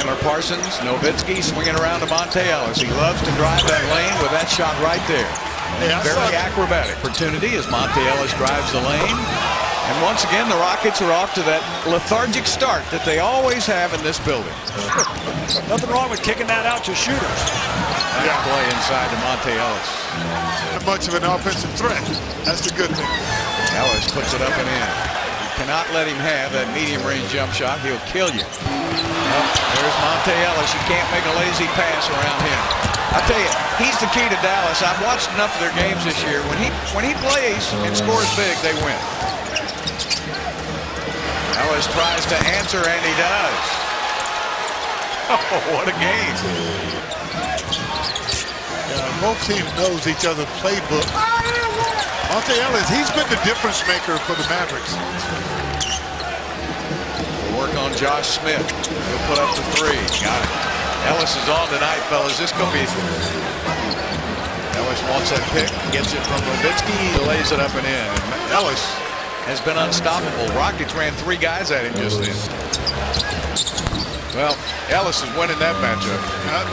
Chandler Parsons, Nowitzki swinging around to Monta Ellis. He loves to drive that lane with that shot right there. Very acrobatic opportunity as Monta Ellis drives the lane. And once again, the Rockets are off to that lethargic start that they always have in this building. Nothing wrong with kicking that out to shooters. That play inside to Monta Ellis. Not much of an offensive threat. That's the good thing. Ellis puts it up and in. You cannot let him have that medium range jump shot. He'll kill you. Well, there's Monta Ellis. You can't make a lazy pass around him. I tell you, he's the key to Dallas. I've watched enough of their games this year. When he plays and scores big, they win. Ellis tries to answer, and he does. Oh, what a game. Both teams knows each other's playbook. Monta Ellis, he's been the difference maker for the Mavericks. We'll work on Josh Smith. He'll put up the three. Got it. Ellis is on tonight, fellas. This could be. Ellis wants that pick. Gets it from Nowitzki. He lays it up and in. And Ellis has been unstoppable. Rockets ran 3 guys at him just then. Well, Ellis is winning that matchup.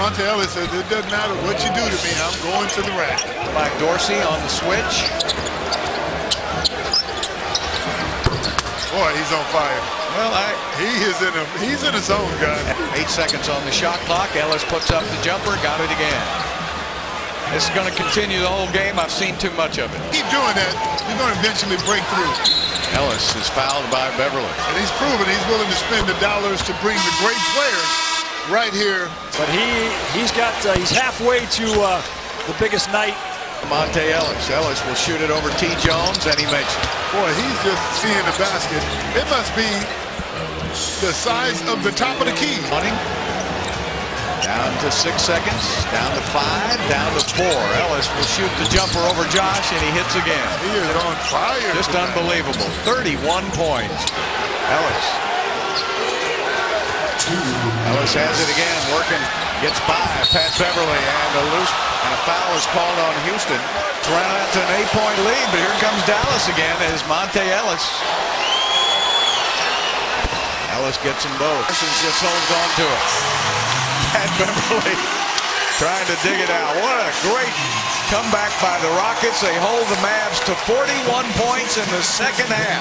Monta Ellis says, it doesn't matter what you do to me, I'm going to the rack. Mike Dorsey on the switch. Boy, he's on fire. Well, he's in a zone, guys. 8 seconds on the shot clock. Ellis puts up the jumper. Got it again. This is going to continue the whole game. I've seen too much of it. Keep doing that. You're going to eventually break through. Ellis is fouled by Beverly. And he's proven he's willing to spend the dollars to bring the great players right here. But he's halfway to the biggest night. Monta Ellis. Ellis will shoot it over T. Jones, and he makes it. Boy, he's just seeing the basket. It must be the size of the top of the key. Running. Down to 6 seconds, down to 5, down to 4. Ellis will shoot the jumper over Josh, and he hits again. He is on fire. Just unbelievable. 31 points. Ellis. Ellis has it again, working, gets by Pat Beverly, and a foul is called on Houston. It's run out to an 8-point lead, but here comes Dallas again as Monta Ellis. Ellis gets them both. Just holds on to it. Pat Beverly trying to dig it out. What a great comeback by the Rockets. They hold the Mavs to 41 points in the second half.